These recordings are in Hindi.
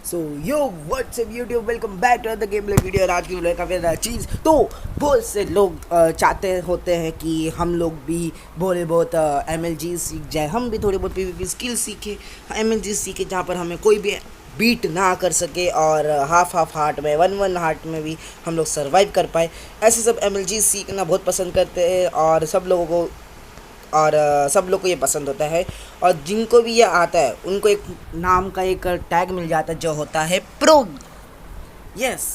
So yo WhatsApp YouTube welcome back to the gameplay video. और आज की वीडियो काफ़ी ज़्यादा चीज़ तो बहुत से लोग चाहते होते हैं कि हम लोग भी थोड़े बहुत एम एल जी सीख जाए, हम भी थोड़ी बहुत पी स्किल सीखें, एम एल जी सीखे जहाँ पर हमें कोई भी बीट ना कर सके और हाफ हाफ हार्ट में वन वन हार्ट में भी हम लोग सर्वाइव कर पाए। ऐसे सब एम एल जी सीखना बहुत पसंद करते हैं और सब लोगों को सब लोग को ये पसंद होता है। और जिनको भी ये आता है उनको एक नाम का एक टैग मिल जाता है जो होता है प्रो। यस,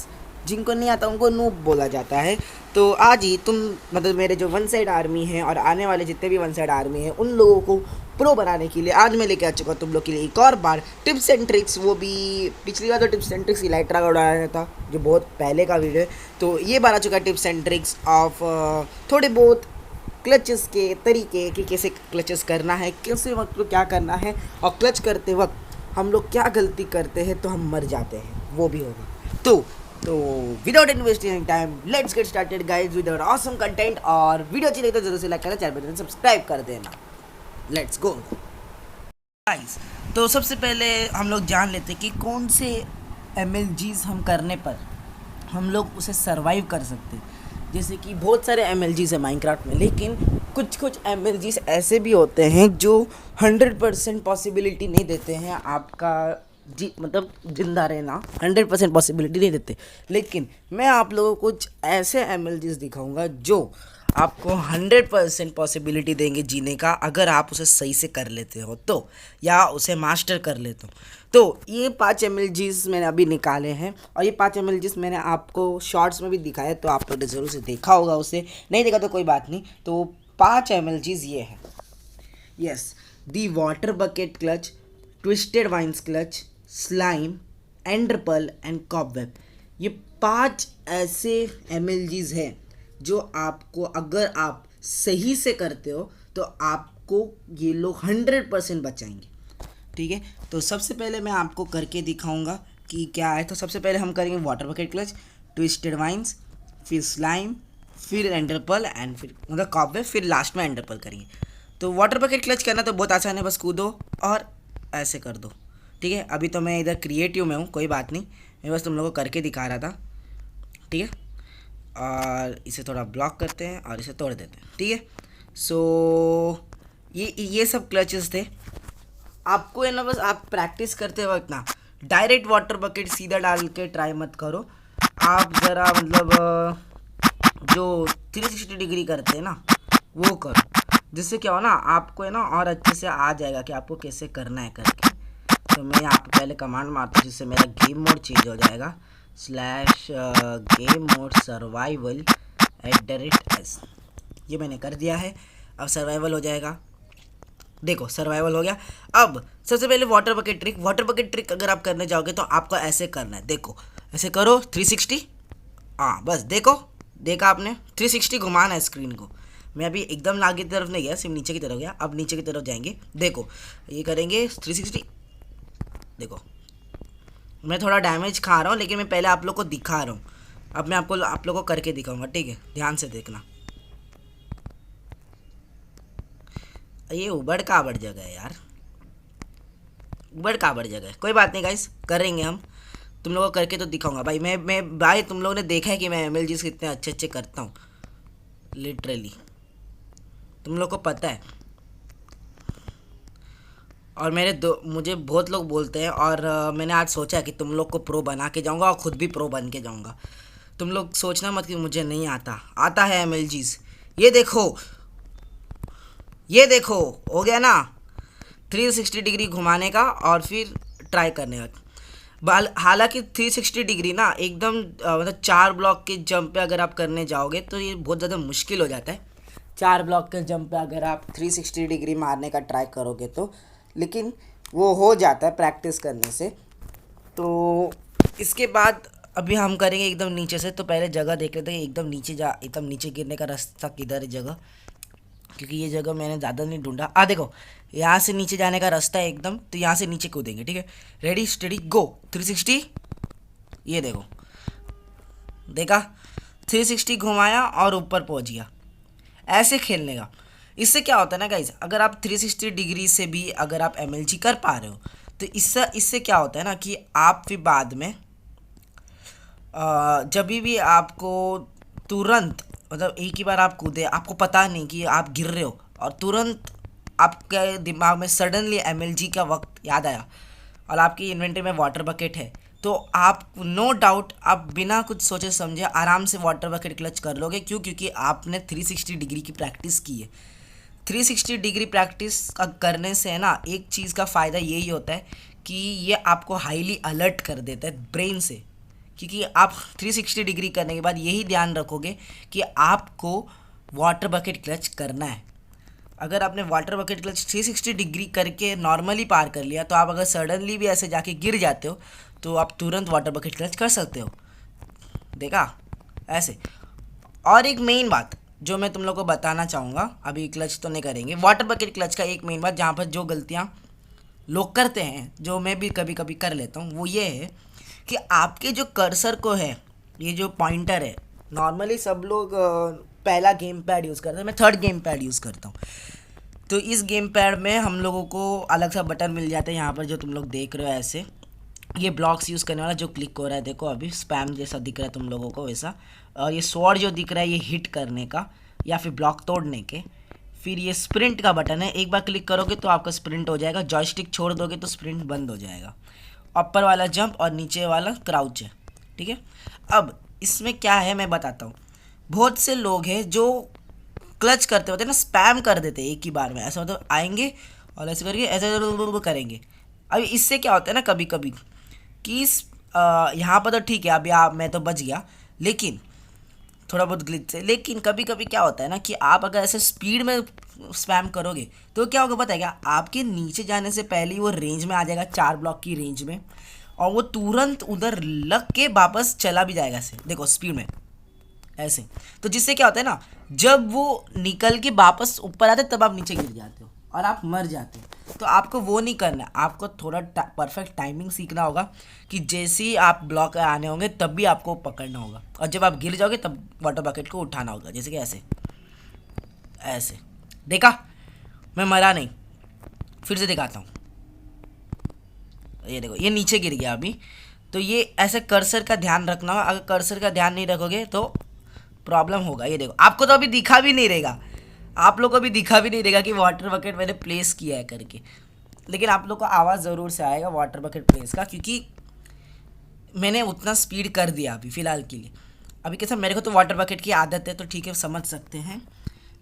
जिनको नहीं आता उनको नूब बोला जाता है। तो आज ही तुम मतलब मेरे जो वन साइड आर्मी है और आने वाले जितने भी वन साइड आर्मी है उन लोगों को प्रो बनाने के लिए आज मैं लेके आ चुका हूँ तुम लोग के लिए एक और बार टिप्स एंड ट्रिक्स। वो भी पिछली बार तो टिप्स एंड ट्रिक्स इलाइट्रा का उड़ाया था जो बहुत पहले का वीडियो है, तो ये बार आ चुका है टिप्स एंड ट्रिक्स ऑफ थोड़े बहुत क्लचेस के तरीके कि कैसे क्लचेस करना है, कैसे वक्त को क्या करना है, और क्लच करते वक्त हम लोग क्या गलती करते हैं तो हम मर जाते हैं वो भी होगा। तो without investing time let's get started guys with our awesome content. और वीडियो अच्छी लगी तो जरूर से लाइक करना, चैनल बटन सब्सक्राइब कर देना। Let's go guys. तो सबसे पहले हम लोग जान लेते हैं कि कौन से एम हम करने पर हम लोग उसे सरवाइव कर सकते हैं। जैसे कि बहुत सारे एम है माइनक्राफ्ट में, लेकिन कुछ कुछ एम ऐसे भी होते हैं जो 100% पॉसिबिलिटी नहीं देते हैं आपका जी मतलब ज़िंदा रहना, 100% पॉसिबिलिटी नहीं देते। लेकिन मैं आप लोगों को कुछ ऐसे एम दिखाऊंगा जो आपको 100% पॉसिबिलिटी देंगे जीने का, अगर आप उसे सही से कर लेते हो तो, या उसे मास्टर कर लेते हो तो। ये 5 एम मैंने अभी निकाले हैं और ये 5 एम मैंने आपको शॉर्ट्स में भी दिखाया, तो आप लोगों ने ज़रूर से देखा होगा, उसे नहीं देखा तो कोई बात नहीं। तो 5 एम ये है। Yes, the water bucket clutch, twisted vines clutch, slime, ender pearl and cobweb. ये 5 ऐसे एम हैं जो आपको अगर आप सही से करते हो तो आपको ये लोग 100% बचाएंगे। ठीक है, तो सबसे पहले मैं आपको करके दिखाऊंगा कि क्या है। तो सबसे पहले हम करेंगे water bucket clutch, twisted vines, फिर स्लाइम, फिर एंडरपल एंड फिर मतलब कॉबवेब, फिर लास्ट में एंडरपल करेंगे। तो वाटर बकेट क्लच करना तो बहुत आसान है, बस कूदो और ऐसे कर दो। ठीक है, अभी तो मैं इधर क्रिएटिव में हूँ, कोई बात नहीं, मैं बस तुम लोगों को करके दिखा रहा था। ठीक है, और इसे थोड़ा ब्लॉक करते हैं और इसे तोड़ देते हैं। ठीक है, सो ये सब क्लचेस थे। आपको है ना, बस आप प्रैक्टिस करते वक्त ना डायरेक्ट वाटर बकेट सीधा डाल के ट्राई मत करो। आप ज़रा मतलब जो 360 डिग्री करते हैं ना वो करो, जिससे क्या हो ना आपको है ना और अच्छे से आ जाएगा कि आपको कैसे करना है करके। तो मैं यहाँ पे पहले कमांड मारता हूँ जिससे मेरा गेम मोड चेंज हो जाएगा, slash game mode survival @s। ये मैंने कर दिया है, अब सर्वाइवल हो जाएगा। देखो सर्वाइवल हो गया। अब सबसे पहले water bucket trick. Water bucket trick अगर आप करने जाओगे तो आपको ऐसे करना है, देखो ऐसे करो 360। हाँ बस देखो, देखा आपने 360 घुमाना है स्क्रीन को। मैं अभी एकदम आगे की तरफ नहीं गया, सिर्फ नीचे की तरफ गया, अब नीचे की तरफ जाएंगे। देखो ये करेंगे 360। देखो मैं थोड़ा डैमेज खा रहा हूँ लेकिन मैं पहले आप लोग को दिखा रहा हूँ, अब मैं आप लोग को करके दिखाऊंगा। ठीक है, ध्यान से देखना। ये उबड़ खाबड़ जगह है यार, उबड़ खाबड़ जगह है, कोई बात नहीं गाइस, करेंगे हम। तुम लोगों को करके तो दिखाऊंगा भाई। मैं भाई तुम लोगों ने देखा है कि मैं एम कितने अच्छे अच्छे करता हूँ, लिटरली तुम लोग को पता है। और मुझे बहुत लोग बोलते हैं, और मैंने आज सोचा कि तुम लोग को प्रो बना के जाऊंगा और ख़ुद भी प्रो बन के जाऊंगा। तुम लोग सोचना मत कि मुझे नहीं आता, आता है एम। ये देखो, ये देखो, हो गया ना 360 डिग्री घुमाने का और फिर ट्राई करने का। हालांकि 360 डिग्री ना एकदम मतलब 4 ब्लॉक के जंप पे अगर आप करने जाओगे तो ये बहुत ज़्यादा मुश्किल हो जाता है। 4 ब्लॉक के जंप पे अगर आप 360 डिग्री मारने का ट्राई करोगे तो, लेकिन वो हो जाता है प्रैक्टिस करने से। तो इसके बाद अभी हम करेंगे एकदम नीचे से। तो पहले जगह देख लेते हैं एकदम नीचे गिरने का रास्ता किधर है जगह, क्योंकि ये जगह मैंने ज़्यादा नहीं ढूंढा। देखो यहाँ से नीचे जाने का रास्ता है एकदम, तो यहाँ से नीचे कूदेंगे। ठीक है, रेडी स्टडी गो 360। ये देखो, देखा 360 घुमाया और ऊपर पहुँच गया। ऐसे खेलने का। इससे क्या होता है ना गाइज, अगर आप 360 डिग्री से भी अगर आप एम कर पा रहे हो तो इससे इससे क्या होता है ना कि आप फिर बाद में जब भी आपको तुरंत मतलब एक ही बार आप कूदे, आपको पता नहीं कि आप गिर रहे हो और तुरंत आपके दिमाग में सडनली एमएलजी का वक्त याद आया और आपकी इन्वेंटरी में वाटर बकेट है, तो आप नो डाउट आप बिना कुछ सोचे समझे आराम से वाटर बकेट क्लच कर लोगे। क्यों? क्योंकि आपने 360 डिग्री की प्रैक्टिस की है। 360 डिग्री प्रैक्टिस करने से है ना, एक चीज़ का फ़ायदा यही होता है कि ये आपको हाईली अलर्ट कर देता है ब्रेन से, क्योंकि आप 360 डिग्री करने के बाद यही ध्यान रखोगे कि आपको वाटर बकेट क्लच करना है। अगर आपने वाटर बकेट क्लच 360 डिग्री करके नॉर्मली पार कर लिया, तो आप अगर सडनली भी ऐसे जाके गिर जाते हो तो आप तुरंत वाटर बकेट क्लच कर सकते हो। देखा ऐसे। और एक मेन बात जो मैं तुम लोग को बताना चाहूँगा, अभी क्लच तो नहीं करेंगे, वाटर बकेट क्लच का एक मेन बात जहाँ पर जो गलतियाँ लोग करते हैं, जो मैं भी कभी कभी कर लेता हूँ, वो ये है कि आपके जो कर्सर को है, ये जो पॉइंटर है, नॉर्मली सब लोग पहला गेम पैड यूज़ करते हैं, मैं थर्ड गेम पैड यूज़ करता हूँ। तो इस गेम पैड में हम लोगों को अलग सा बटन मिल जाता है, यहाँ पर जो तुम लोग देख रहे हो ऐसे, ये ब्लॉक्स यूज़ करने वाला जो क्लिक हो रहा है, देखो अभी स्पैम जैसा दिख रहा है तुम लोगों को वैसा। और ये स्वॉर्ड जो दिख रहा है ये हिट करने का या फिर ब्लॉक तोड़ने के। फिर ये स्प्रिंट का बटन है, एक बार क्लिक करोगे तो आपका स्प्रिंट हो जाएगा, जॉयस्टिक छोड़ दोगे तो स्प्रिंट बंद हो जाएगा। ऊपर वाला जंप और नीचे वाला क्राउच है, ठीक है। अब इसमें क्या है मैं बताता हूँ। बहुत से लोग हैं जो क्लच करते होते हैं ना, स्पैम कर देते हैं एक ही बार में, ऐसा मतलब आएंगे और ऐसे करके ऐसे करेंगे। अब इससे क्या होता है ना कभी कभी कि यहाँ पर तो ठीक है, अभी आप मैं तो बच गया लेकिन थोड़ा बहुत ग्लिच से, लेकिन कभी कभी क्या होता है ना कि आप अगर ऐसे स्पीड में स्पैम करोगे तो क्या होगा पता है क्या, आपके नीचे जाने से पहले ही वो रेंज में आ जाएगा, 4 ब्लॉक की रेंज में, और वो तुरंत उधर लग के वापस चला भी जाएगा ऐसे, देखो स्पीड में ऐसे। तो जिससे क्या होता है ना, जब वो निकल के वापस ऊपर आते तब आप नीचे गिर जाते हो और आप मर जाते हो। तो आपको वो नहीं करना है, आपको थोड़ा परफेक्ट टाइमिंग सीखना होगा कि जैसे ही आप ब्लॉक आने होंगे तब भी आपको पकड़ना होगा, और जब आप गिर जाओगे तब वाटर बकेट को उठाना होगा, जैसे कि ऐसे ऐसे। देखा, मैं मरा नहीं, फिर से दिखाता हूँ। ये देखो ये नीचे गिर गया अभी। तो ये ऐसे कर्सर का ध्यान रखना होगा, अगर कर्सर का ध्यान नहीं रखोगे तो प्रॉब्लम होगा। ये देखो आपको तो अभी दिखा भी नहीं रहेगा, आप लोग को भी दिखा भी नहीं देगा कि वाटर बकेट मैंने प्लेस किया है करके, लेकिन आप लोग को आवाज़ ज़रूर से आएगा वाटर बकेट प्लेस का, क्योंकि मैंने उतना स्पीड कर दिया अभी फ़िलहाल के लिए। अभी कैसा, मेरे को तो वाटर बकेट की आदत है तो ठीक है समझ सकते हैं,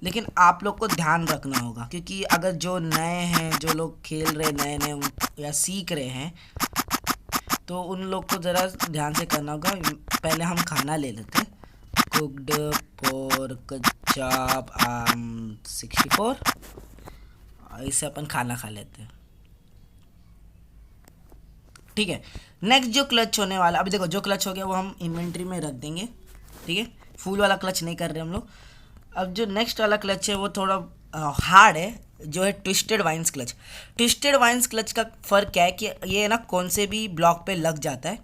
लेकिन आप लोग को ध्यान रखना होगा, क्योंकि अगर जो नए हैं, जो लोग खेल रहे नए नए या सीख रहे हैं, तो उन लोग को ज़रा ध्यान से करना होगा। पहले हम खाना ले लेते हैं, कुक्ड पोर्क चॉप 64, इससे अपन खाना खा लेते हैं, ठीक है। नेक्स्ट जो क्लच होने वाला, अभी देखो जो क्लच हो गया वो हम इन्वेंट्री में रख देंगे, ठीक है। फुल वाला क्लच नहीं कर रहे हम लोग। अब जो नेक्स्ट वाला क्लच है वो थोड़ा हार्ड है, जो है twisted vines clutch. Twisted vines clutch का फ़र्क क्या है कि ये ना कौन से भी ब्लॉक पे लग जाता है,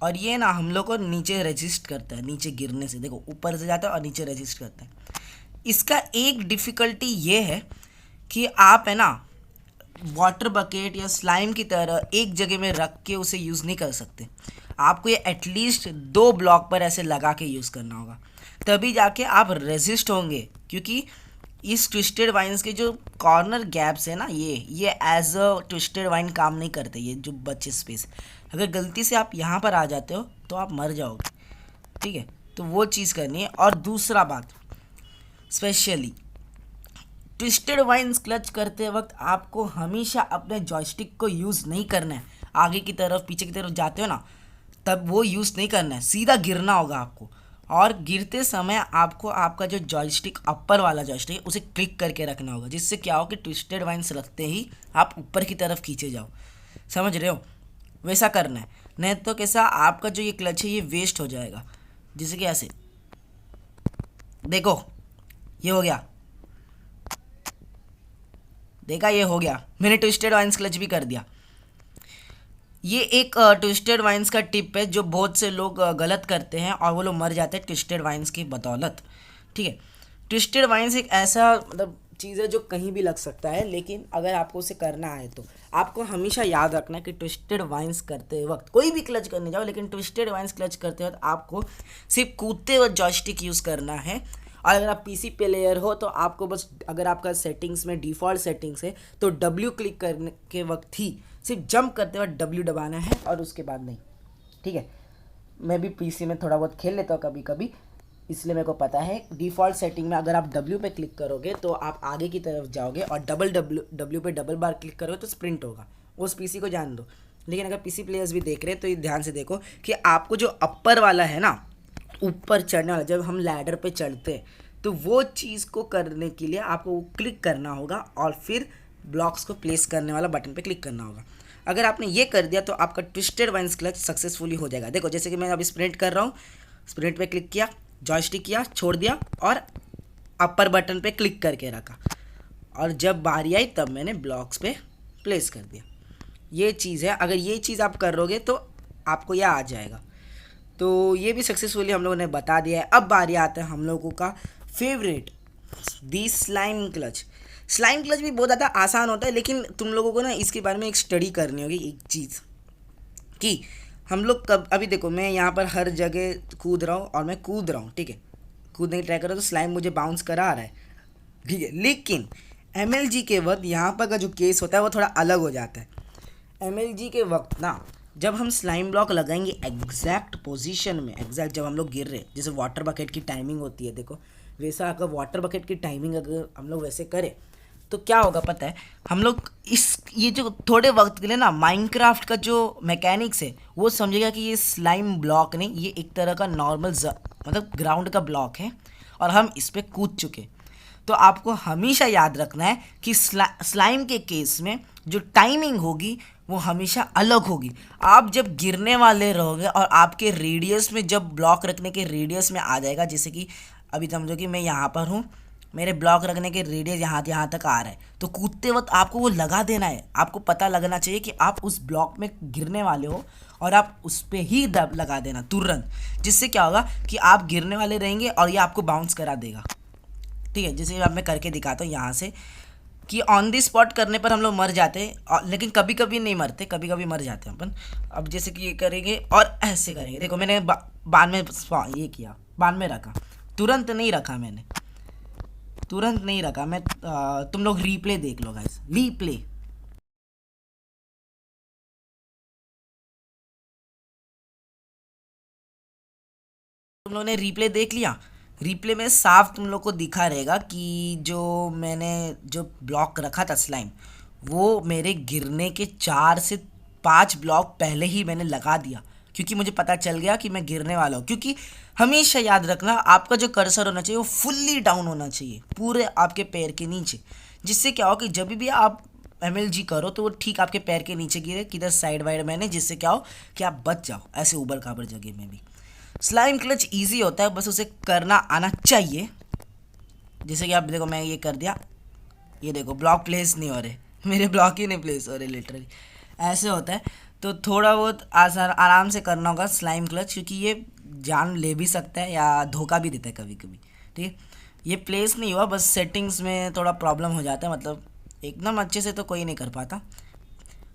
और ये ना हम लोग को नीचे रेजिस्ट करता है, नीचे गिरने से, देखो ऊपर से जाता है और नीचे रेजिस्ट करता है। इसका एक डिफ़िकल्टी ये है कि आप है ना वाटर बकेट या स्लाइम की तरह एक जगह में रख के उसे यूज़ नहीं कर सकते, आपको ये एटलीस्ट 2 ब्लॉक पर ऐसे लगा के यूज़ करना होगा, तभी जाके आप रेजिस्ट होंगे। क्योंकि इस ट्विस्टेड वाइन्स के जो कॉर्नर गैप्स है ना, ये एज अ ट्विस्टेड वाइन काम नहीं करते, ये जो बचे स्पेस, अगर गलती से आप यहाँ पर आ जाते हो तो आप मर जाओगे, ठीक है। तो वो चीज़ करनी है। और दूसरा बात, स्पेशली ट्विस्टेड वाइन्स क्लच करते वक्त आपको हमेशा अपने जॉयस्टिक को यूज़ नहीं करना है। आगे की तरफ पीछे की तरफ जाते हो ना, तब वो यूज़ नहीं करना है, सीधा गिरना होगा आपको। और गिरते समय आपको आपका जो जॉयस्टिक अपर वाला जॉयस्टिक है उसे क्लिक करके रखना होगा, जिससे क्या हो कि ट्विस्टेड वाइन्स रखते ही आप ऊपर की तरफ खींचे जाओ, समझ रहे हो, वैसा करना है। नहीं तो कैसा, आपका जो ये क्लच है ये वेस्ट हो जाएगा। जैसे कि ऐसे देखो, ये हो गया, देखा ये हो गया, मैंने ट्विस्टेड वाइन्स क्लच भी कर दिया। ये एक ट्विस्टेड वाइन्स का टिप है जो बहुत से लोग गलत करते हैं और वो लोग मर जाते हैं ट्विस्टेड वाइन्स की बदौलत, ठीक है। ट्विस्टेड वाइन्स एक ऐसा मतलब चीज़ है जो कहीं भी लग सकता है, लेकिन अगर आपको उसे करना है तो आपको हमेशा याद रखना है कि ट्विस्टेड वाइंस करते वक्त कोई भी क्लच करने जाओ, लेकिन ट्विस्टेड वाइंस क्लच करते वक्त आपको सिर्फ कूदते वक्त जॉयस्टिक यूज़ करना है। और अगर आप पीसी प्लेयर हो तो आपको बस, अगर आपका सेटिंग्स में डिफ़ॉल्ट सेटिंग्स है तो डब्ल्यू क्लिक करने के वक्त ही सिर्फ जंप करते वक्त डब्ल्यू दबाना है और उसके बाद नहीं। ठीक है, मैं भी पीसी में थोड़ा बहुत खेल लेता हूँ कभी कभी, इसलिए मेरे को पता है। डिफ़ॉल्ट सेटिंग में अगर आप W पे क्लिक करोगे तो आप आगे की तरफ जाओगे, और W पे डबल बार क्लिक करोगे तो स्प्रिंट होगा। उस पीसी को जान दो। लेकिन अगर पीसी प्लेयर्स भी देख रहे हैं तो ये ध्यान से देखो कि आपको जो अपर वाला है ना, ऊपर चढ़ने वाला, जब हम लैडर पे चढ़ते हैं तो वो चीज़ को करने के लिए आपको क्लिक करना होगा और फिर ब्लॉक्स को प्लेस करने वाला बटन पे क्लिक करना होगा। अगर आपने ये कर दिया तो आपका ट्विस्टेड वाइंस क्लच सक्सेसफुली हो जाएगा। देखो जैसे कि मैं अभी स्प्रिंट कर रहा हूँ, स्प्रिंट पे क्लिक किया, जॉयस्टिक किया, छोड़ दिया और अपर बटन पे क्लिक करके रखा, और जब बारी आई तब मैंने ब्लॉक्स पे प्लेस कर दिया। ये चीज़ है, अगर ये चीज़ आप करोगे तो आपको यह आ जाएगा। तो ये भी सक्सेसफुली हम लोगों ने बता दिया है। अब बारी आता है हम लोगों का फेवरेट, दी स्लाइम क्लच। स्लाइम क्लच भी बहुत ज़्यादा आसान होता है, लेकिन तुम लोगों को ना इसके बारे में एक स्टडी करनी होगी, एक चीज़ कि हम लोग कब, अभी देखो मैं यहाँ पर हर जगह कूद रहा हूँ और मैं कूद रहा हूँ, ठीक है, कूदने की ट्राई कर रहा हूँ तो स्लाइम मुझे बाउंस करा रहा है, ठीक है। लेकिन MLG के वक्त यहाँ पर का जो केस होता है वो थोड़ा अलग हो जाता है। MLG के वक्त ना, जब हम स्लाइम ब्लॉक लगाएंगे एग्जैक्ट पोजीशन में, एग्जैक्ट जब हम लोग गिर रहे, जैसे वाटर बकेट की टाइमिंग होती है, देखो वैसा अगर वाटर बकेट की टाइमिंग अगर हम लोग वैसे करें तो क्या होगा पता है, हम लोग ये जो थोड़े वक्त के लिए ना माइनक्राफ्ट का जो मैकेनिक्स है वो समझेगा कि ये स्लाइम ब्लॉक नहीं, ये एक तरह का नॉर्मल मतलब ग्राउंड का ब्लॉक है और हम इस पर कूद चुके। तो आपको हमेशा याद रखना है कि स्लाइम के केस में जो टाइमिंग होगी वो हमेशा अलग होगी। आप जब गिरने वाले रहोगे और आपके रेडियस में, जब ब्लॉक रखने के रेडियस में आ जाएगा, जैसे कि अभी समझो कि मैं यहाँ पर हूँ, मेरे ब्लॉक रखने के रेडियस यहाँ तक आ रहा है, तो कूदते वक्त आपको वो लगा देना है। आपको पता लगना चाहिए कि आप उस ब्लॉक में गिरने वाले हो और आप उस पर ही दब लगा देना तुरंत, जिससे क्या होगा कि आप गिरने वाले रहेंगे और ये आपको बाउंस करा देगा। ठीक है, जैसे अब मैं करके दिखाता हूँ यहाँ से, कि ऑन दी स्पॉट करने पर हम लोग मर जाते हैं, लेकिन कभी कभी नहीं मरते, कभी कभी मर जाते हैं अपन। अब जैसे कि ये करेंगे और ऐसे करेंगे, देखो मैंने बान में ये किया, बान में रखा, तुरंत नहीं रखा मैंने, तुरंत नहीं रखा मैं। तुम लोग रीप्ले देख लो गाइस, रीप्ले। तुम लोगों ने रीप्ले देख लिया, रीप्ले में साफ तुम लोग को दिखा रहेगा कि जो मैंने जो ब्लॉक रखा था स्लाइम, वो मेरे गिरने के 4 से 5 ब्लॉक पहले ही मैंने लगा दिया, क्योंकि मुझे पता चल गया कि मैं गिरने वाला हूँ। क्योंकि हमेशा याद रखना, आपका जो कर्सर होना चाहिए वो फुल्ली डाउन होना चाहिए, पूरे आपके पैर के नीचे, जिससे क्या हो कि जब भी आप MLG करो तो वो ठीक आपके पैर के नीचे गिरे, किधर साइड वाइड मैंने, जिससे क्या हो कि आप बच जाओ ऐसे ऊबड़ खाबड़ जगह में भी। स्लाइम क्लच इजी होता है, बस उसे करना आना चाहिए। जैसे कि आप देखो मैं ये कर दिया, ये देखो ब्लॉक प्लेस नहीं हो रहे, मेरे ब्लॉक ही नहीं प्लेस हो रहे, लिटरली ऐसे होता है। तो थोड़ा बहुत आसान आराम से करना होगा स्लाइम क्लच, क्योंकि ये जान ले भी सकता है या धोखा भी देता है कभी कभी। ठीक है, ये प्लेस नहीं हुआ, बस सेटिंग्स में थोड़ा प्रॉब्लम हो जाता है, मतलब एकदम अच्छे से तो कोई नहीं कर पाता।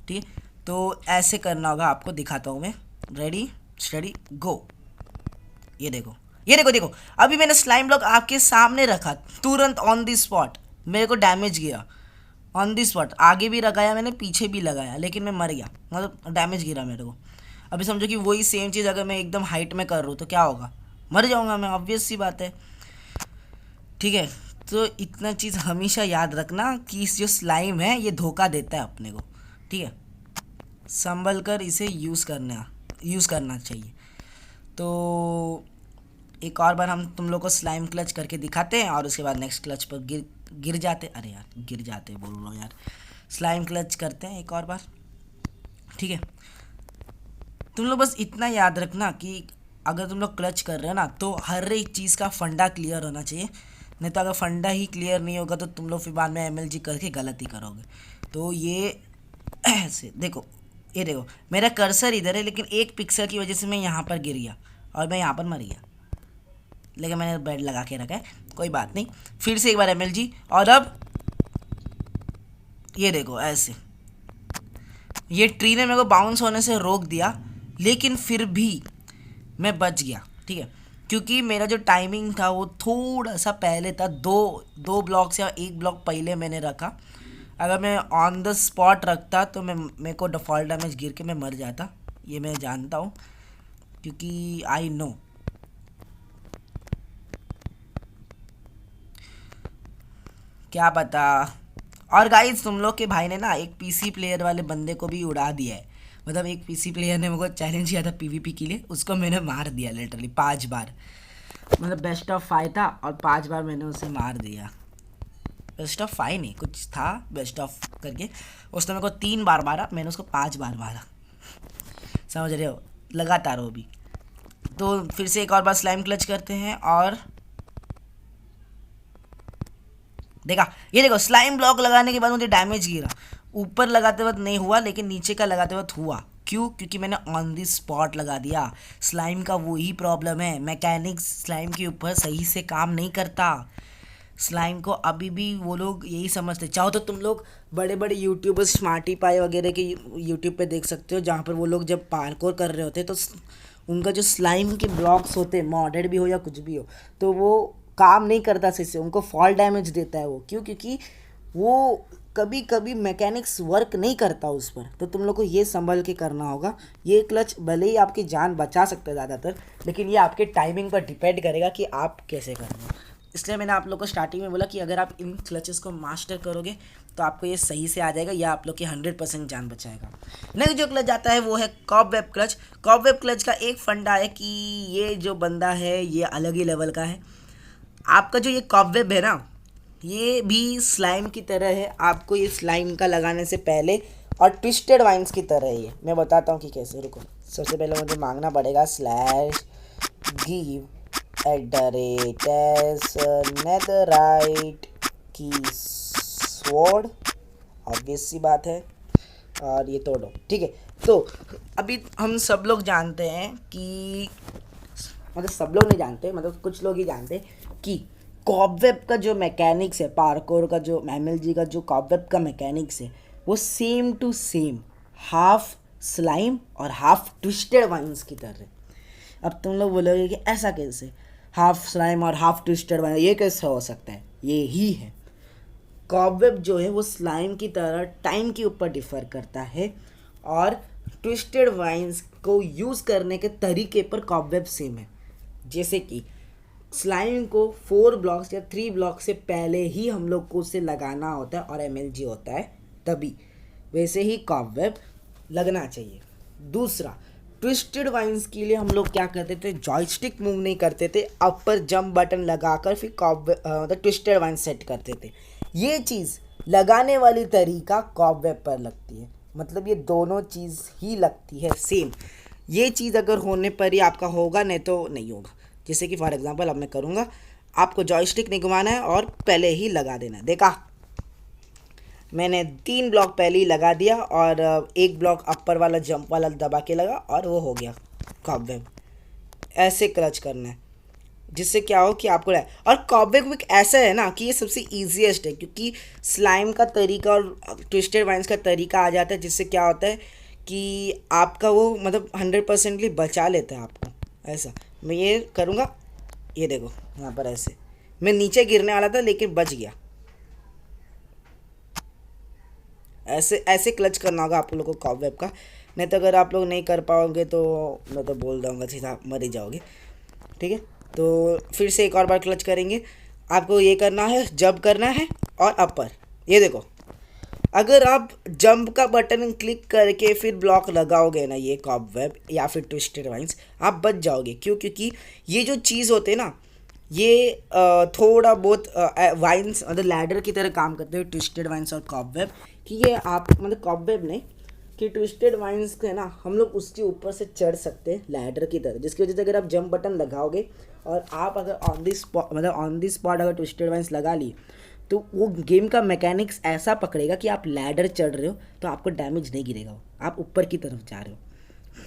ठीक है, तो ऐसे करना होगा आपको, दिखाता हूँ मैं। रेडी स्टडी गो। ये देखो, ये देखो, देखो अभी मैंने स्लाइम ब्लॉक आपके सामने रखा, तुरंत ऑन दी स्पॉट मेरे को डैमेज गिरा, ऑन दी स्पॉट आगे भी लगाया मैंने, पीछे भी लगाया, लेकिन मैं मर गया, मतलब डैमेज गिरा मेरे को। अभी समझो कि वही सेम चीज़ अगर मैं एकदम हाइट में कर रहा हूँ तो क्या होगा, मर जाऊँगा मैं, ऑब्वियस सी बात है। ठीक है, तो इतना चीज़ हमेशा याद रखना कि जो स्लाइम है ये धोखा देता है अपने को। ठीक है, संभल कर इसे यूज़ करना चाहिए। तो एक और बार हम तुम लोग को स्लाइम क्लच करके दिखाते हैं और उसके बाद नेक्स्ट क्लच पर गिर जाते, अरे यार गिर जाते बोल रहा हूँ यार, स्लाइम क्लच करते हैं एक और बार। ठीक है, तुम लोग बस इतना याद रखना कि अगर तुम लोग क्लच कर रहे हो ना तो हर एक चीज़ का फंडा क्लियर होना चाहिए, नहीं तो अगर फंडा ही क्लियर नहीं होगा तो तुम लोग फिर बाद में MLG करके गलती करोगे। तो ये ऐसे देखो, ये देखो मेरा कर्सर इधर है, लेकिन एक पिक्सल की वजह से मैं यहाँ पर गिर गया और मैं यहाँ पर मर गया, लेकिन मैंने बेड लगा के रखा है, कोई बात नहीं। फिर से एक बार MLG, और अब ये देखो ऐसे, ये ट्री ने मेरे को बाउंस होने से रोक दिया, लेकिन फिर भी मैं बच गया, ठीक है, क्योंकि मेरा जो टाइमिंग था वो थोड़ा सा पहले था, दो ब्लॉक या एक ब्लॉक पहले मैंने रखा। अगर मैं ऑन द स्पॉट रखता तो मेरे को डिफ़ॉल्ट डैमेज गिर के मैं मर जाता, ये मैं जानता हूँ, क्योंकि आई नो। क्या पता। और गाइस तुम लोग के भाई ने ना एक पीसी प्लेयर वाले बंदे को भी उड़ा दिया है, मतलब एक पीसी प्लेयर ने मेरे को चैलेंज किया था पीवीपी के लिए, उसको मैंने मार दिया लिटरली 5 बार, मतलब बेस्ट ऑफ 5 था और 5 बार मैंने उसे मार दिया। बेस्ट ऑफ 5 नहीं, कुछ था बेस्ट ऑफ करके, उसने मेरे को 3 बार मारा, मैंने उसको 5 बार मारा, समझ रहे हो, लगातार वो भी। तो फिर से एक और बार स्लाइम क्लच करते हैं, और देखा, ये देखो स्लाइम ब्लॉक लगाने के बाद मुझे डैमेज गिरा, ऊपर लगाते वक्त नहीं हुआ लेकिन नीचे का लगाते वक्त हुआ। क्यों? क्योंकि मैंने ऑन दी स्पॉट लगा दिया। स्लाइम का वही प्रॉब्लम है, मैकेनिक्स स्लाइम के ऊपर सही से काम नहीं करता। स्लाइम को अभी भी वो लोग यही समझते। चाहो तो तुम लोग बड़े बड़े यूट्यूबर्स स्मार्टी पाई वगैरह के यूट्यूब पे देख सकते हो, जहाँ पर वो लोग जब पार्कोर कर रहे होते तो उनका जो स्लाइम के ब्लॉक्स होते हैं, मॉडेड भी हो या कुछ भी हो, तो वो काम नहीं करता सही से, उनको फॉल डैमेज देता है वो। क्यों? क्योंकि वो कभी कभी मैकेनिक्स वर्क नहीं करता उस पर। तो तुम लोग को ये संभल के करना होगा। ये क्लच भले ही आपकी जान बचा सकते हैं ज़्यादातर, लेकिन ये आपके टाइमिंग पर डिपेंड करेगा कि आप कैसे कर रहे हो। इसलिए मैंने आप लोग को स्टार्टिंग में बोला कि अगर आप इन क्लचेस को मास्टर करोगे तो आपको ये सही से आ जाएगा, या आप लोग की 100% जान बचाएगा। नेक्स्ट जो क्लच आता है वो है कॉबवेब क्लच। कॉबवेब क्लच का एक फंडा है कि ये जो बंदा है ये अलग ही लेवल का है। आपका जो ये कॉबवेब है ना, ये भी स्लाइम की तरह है। आपको ये स्लाइम का लगाने से पहले, और ट्विस्टेड वाइन्स की तरह है ये। मैं बताता हूँ कि कैसे। रुको, सबसे पहले मुझे मांगना पड़ेगा /give @netherite की स्वॉर्ड, ऑब्वियस सी बात है, और ये तोड़ो, ठीक है। तो अभी हम सब लोग जानते हैं कि, मतलब सब लोग नहीं जानते, मतलब कुछ लोग ही जानते कि कॉबवेब का जो मैकेनिक्स है, पार्कोर का जो MLG का जो कॉबवेब का मैकेनिक्स है, वो same to same half slime और हाफ ट्विस्टेड वाइन्स की तरह। अब तुम लोग बोलोगे कि ऐसा कैसे, हाफ स्लाइम और हाफ ट्विस्टेड वाइन, ये कैसे हो सकता है? ये ही है। कॉबवेब जो है वो स्लाइम की तरह टाइम के ऊपर डिफ़र करता है, और ट्विस्टेड वाइन्स को यूज़ करने के तरीके पर कॉबवेब सेम है। जैसे कि स्लाइम को 4 ब्लॉक्स या 3 ब्लॉक से पहले ही हम लोग को उसे लगाना होता है और MLG होता है तभी, वैसे ही कॉबवेब लगना चाहिए। दूसरा, ट्विस्टेड वाइन्स के लिए हम लोग क्या करते थे, जॉयस्टिक मूव नहीं करते थे, अपर जंप बटन लगाकर फिर मतलब ट्विस्टेड वाइन सेट करते थे। ये चीज़ लगाने वाली तरीका कॉबवेब पर लगती है, मतलब ये दोनों चीज़ ही लगती है सेम। ये चीज़ अगर होने पर ही आपका होगा, नहीं तो नहीं होगा। जैसे कि फॉर एग्जांपल अब मैं करूँगा, आपको जॉयस्टिक नहीं घुमाना है और पहले ही लगा देना है। देखा, मैंने 3 ब्लॉक पहले ही लगा दिया और एक ब्लॉक अपर वाला जंप वाला दबा के लगा और वो हो गया कॉबवेब। ऐसे क्लच करना है, जिससे क्या हो कि आपको और कॉबवेब एक ऐसा है ना कि ये सबसे ईजीएस्ट है, क्योंकि स्लाइम का तरीका और ट्विस्टेड वाइन्स का तरीका आ जाता है, जिससे क्या होता है कि आपका वो मतलब 100% बचा लेता है आपको। ऐसा मैं ये करूँगा, ये देखो यहाँ पर ऐसे मैं नीचे गिरने वाला था लेकिन बच गया। ऐसे ऐसे क्लच करना होगा आप लोगों को कॉबवेब का, नहीं तो अगर आप लोग नहीं कर पाओगे तो मैं तो बोल दूँगा सीधा मर ही जाओगे, ठीक है। तो फिर से एक और बार क्लच करेंगे। आपको ये करना है, जंप करना है और अपर। ये देखो, अगर आप जंप का बटन क्लिक करके फिर ब्लॉक लगाओगे ना, ये कॉबवेब या फिर ट्विस्टेड वाइन्स, आप बच जाओगे। क्यों? क्योंकि ये जो चीज़ होते हैं ना, ये थोड़ा बहुत वाइन्स मतलब लैडर की तरह काम करते हैं, ट्विस्टेड वाइन्स और कॉबवेब। कि ये आप मतलब कॉबवेब नहीं, कि ट्विस्टेड वाइन्स है ना, हम लोग उसके ऊपर से चढ़ सकते हैं लैडर की तरह, जिसकी वजह से अगर आप जंप बटन लगाओगे और आप अगर ऑन दी स्पॉट अगर ट्विस्टेड वाइन्स लगा ली, तो वो गेम का मैकेनिक्स ऐसा पकड़ेगा कि आप लैडर चढ़ रहे हो तो आपको डैमेज नहीं गिरेगा, आप ऊपर की तरफ जा रहे हो,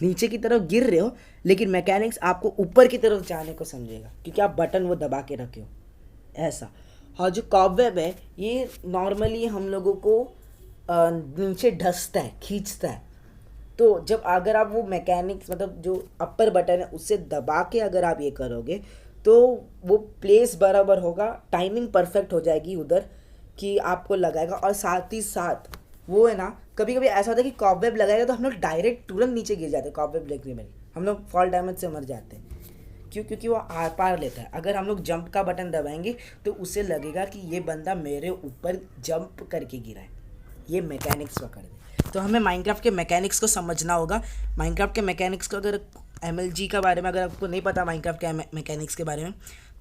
नीचे की तरफ गिर रहे हो, लेकिन मैकेनिक्स आपको ऊपर की तरफ जाने को समझेगा, क्योंकि आप बटन वो दबा के रखे हो। ऐसा। और जो कॉबवेब है, ये नॉर्मली हम लोगों को नीचे ढसता है, खींचता है। तो जब अगर आप वो मैकेनिक्स मतलब जो अपर बटन है उससे दबा के अगर आप ये करोगे तो वो प्लेस बराबर होगा, टाइमिंग परफेक्ट हो जाएगी उधर कि आपको लगाएगा। और साथ ही साथ वो है ना, कभी कभी ऐसा होता है कि कॉबवेब लगाएगा तो हम लोग डायरेक्ट तुरंत नीचे गिर जाते हैं। कॉबवेब लगने में हम लोग फॉल डैमेज से मर जाते हैं। क्यों? क्योंकि वो आर पार लेता है। अगर हम लोग जंप का बटन दबाएंगे तो उसे लगेगा कि ये बंदा मेरे ऊपर जंप करके गिरा है, ये मैकेनिक्स पकड़ दे। तो हमें माइनक्राफ्ट के मैकेनिक्स को समझना होगा। माइनक्राफ्ट के मैकेनिक्स को अगर MLG का बारे में अगर आपको नहीं पता माइनक्राफ्ट के मैकेनिक्स के बारे में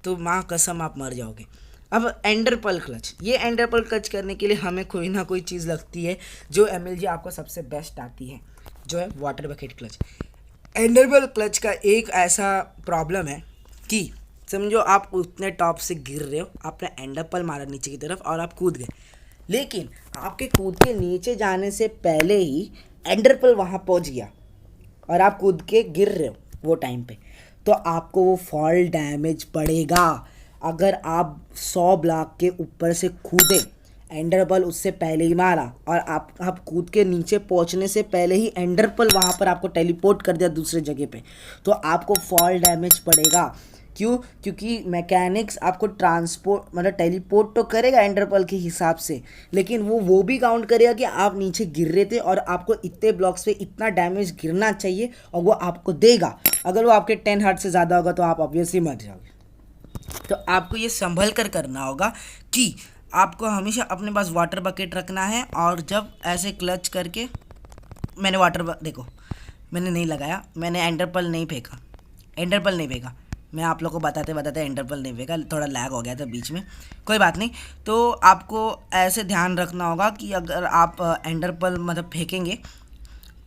तो माँ कसम आप मर जाओगे। अब एंडर पर्ल क्लच, ये एंडर पर्ल क्लच करने के लिए हमें कोई ना कोई चीज़ लगती है जो MLG आपको सबसे बेस्ट आती है, जो है water bucket clutch. Ender pearl clutch का एक ऐसा प्रॉब्लम है कि समझो आप उतने टॉप से गिर रहे हो, आपने एंडर पर्ल मारा नीचे की तरफ और आप कूद गए, लेकिन आपके कूद के नीचे जाने से पहले ही एंडर पर्ल वहाँ पहुँच गया और आप कूद के गिर रहे हो वो टाइम पे, तो आपको वो फॉल डैमेज पड़ेगा। अगर आप 100 ब्लॉक के ऊपर से कूदे, एंडर पर्ल उससे पहले ही मारा और आप कूद के नीचे पहुंचने से पहले ही एंडर पर्ल वहाँ पर आपको टेलीपोर्ट कर दिया दूसरे जगह पे, तो आपको फॉल डैमेज पड़ेगा। क्यों? क्योंकि मैकेनिक्स आपको ट्रांसपोर्ट मतलब टेलीपोर्ट तो करेगा एंडर पर्ल के हिसाब से, लेकिन वो भी काउंट करेगा कि आप नीचे गिर रहे थे और आपको इतने ब्लॉक्स पे इतना डैमेज गिरना चाहिए और वो आपको देगा। अगर वो आपके 10 हार्ट से ज़्यादा होगा तो आप ऑब्वियसली मर जाओगे। तो आपको ये संभल कर करना होगा कि आपको हमेशा अपने पास वाटर बकेट रखना है। और जब ऐसे क्लच करके मैंने देखो मैंने नहीं लगाया, मैंने एंडर पर्ल नहीं फेंका, मैं आप लोग को बताते बताते एंडर पर्ल नहीं फेंका, थोड़ा लैग हो गया था बीच में, कोई बात नहीं। तो आपको ऐसे ध्यान रखना होगा कि अगर आप एंडर पर्ल मतलब फेंकेंगे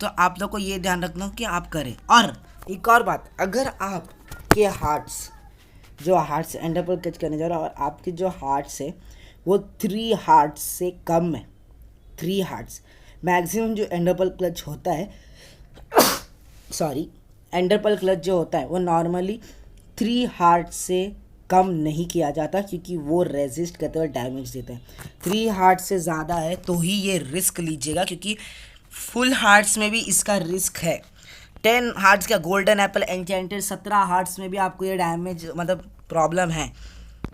तो आप लोग को ये ध्यान रखना हो कि आप करें। और एक और बात, अगर आपके हार्ट्स जो हार्ट्स एंडर पर्ल कैच करने जा रहा है और आपके जो हार्ट्स है वो 3 हार्ट्स से कम है, 3 हार्ट्स मैक्सिमम जो एंडर पर्ल क्लच होता है सॉरी एंडर पर्ल क्लच जो होता है वो नॉर्मली 3 हार्ट्स से कम नहीं किया जाता, क्योंकि वो रेजिस्ट करते हुए डैमेज देता है। 3 हार्ट्स से ज़्यादा है तो ही ये रिस्क लीजिएगा, क्योंकि फुल हार्ट्स में भी इसका रिस्क है। 10 हार्ट्स का गोल्डन एप्पल एन्चेंटेड, 17 हार्ट्स में भी आपको ये डैमेज मतलब प्रॉब्लम है,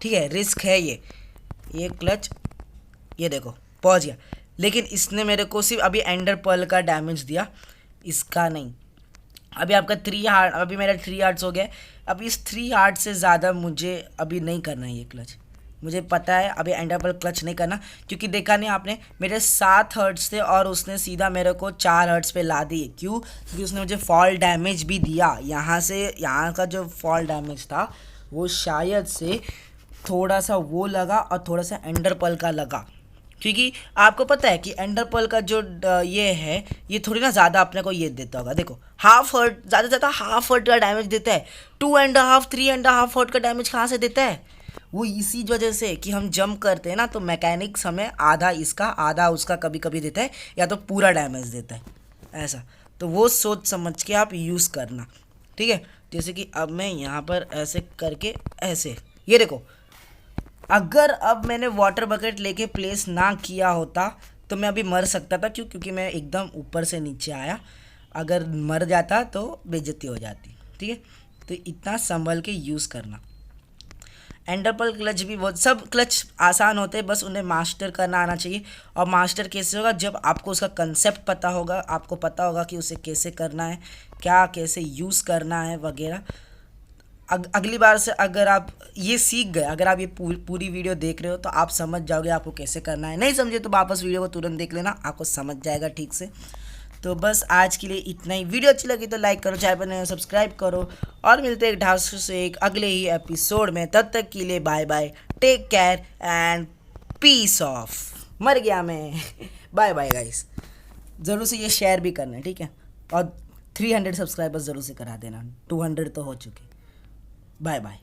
ठीक है, रिस्क है ये क्लच। ये देखो पहुंच गया, लेकिन इसने मेरे को सिर्फ अभी एंडर पर्ल का डैमेज दिया, इसका नहीं। अभी आपका 3 हार्ट, अभी मेरा 3 हार्ट्स हो गया। अब इस 3 हार्ट से ज़्यादा मुझे अभी नहीं करना है ये क्लच, मुझे पता है अभी एंडर पर्ल क्लच नहीं करना, क्योंकि देखा नहीं आपने मेरे 7 हर्ट्स थे और उसने सीधा मेरे को 4 हर्ट्स पे ला दिए। क्यों? क्योंकि उसने मुझे फॉल डैमेज भी दिया। यहाँ का जो फॉल डैमेज था वो शायद से थोड़ा सा वो लगा और थोड़ा सा एंडर पर्ल का लगा, क्योंकि आपको पता है कि एंडर पर्ल का जो ये है ये थोड़ी ना ज़्यादा अपने को ये देता होगा। देखो हाफ हर्ट, ज़्यादा से ज़्यादा हाफ हर्ट का डैमेज देता है, 2.5 3.5 हर्ट का डैमेज कहाँ से देता है? वो इसी वजह से कि हम जंप करते हैं ना, तो मैकेनिक्स हमें आधा इसका आधा उसका कभी कभी देता है, या तो पूरा डैमेज देता है ऐसा। तो वो सोच समझ के आप यूज़ करना, ठीक है। जैसे कि अब मैं यहाँ पर ऐसे करके ऐसे, ये देखो, अगर अब मैंने वाटर बकेट लेके प्लेस ना किया होता तो मैं अभी मर सकता था। क्यों? क्योंकि मैं एकदम ऊपर से नीचे आया, अगर मर जाता तो बेइज्जती हो जाती, ठीक है। तो इतना संभल के यूज़ करना। एंडर पर्ल क्लच भी बहुत, सब क्लच आसान होते हैं, बस उन्हें मास्टर करना आना चाहिए। और मास्टर कैसे होगा? जब आपको उसका कंसेप्ट पता होगा, आपको पता होगा कि उसे कैसे करना है, क्या कैसे यूज़ करना है वगैरह। अगली बार से अगर आप ये सीख गए, अगर आप ये पूरी वीडियो देख रहे हो तो आप समझ जाओगे आपको कैसे करना है। नहीं समझे तो वापस वीडियो को तुरंत देख लेना, आपको समझ जाएगा ठीक से। तो बस आज के लिए इतना ही। वीडियो अच्छी लगी तो लाइक करो, चैनल पर नए सब्सक्राइब करो, और मिलते हैं एक ढास से एक अगले ही एपिसोड में। तब तक के लिए bye bye, take care and peace off. मर गया मैं बाय बाय गाइस। ज़रूर से ये शेयर भी करना है, ठीक है, और 300 सब्सक्राइबर्स ज़रूर से करा देना, 200 तो हो चुके। Bye bye.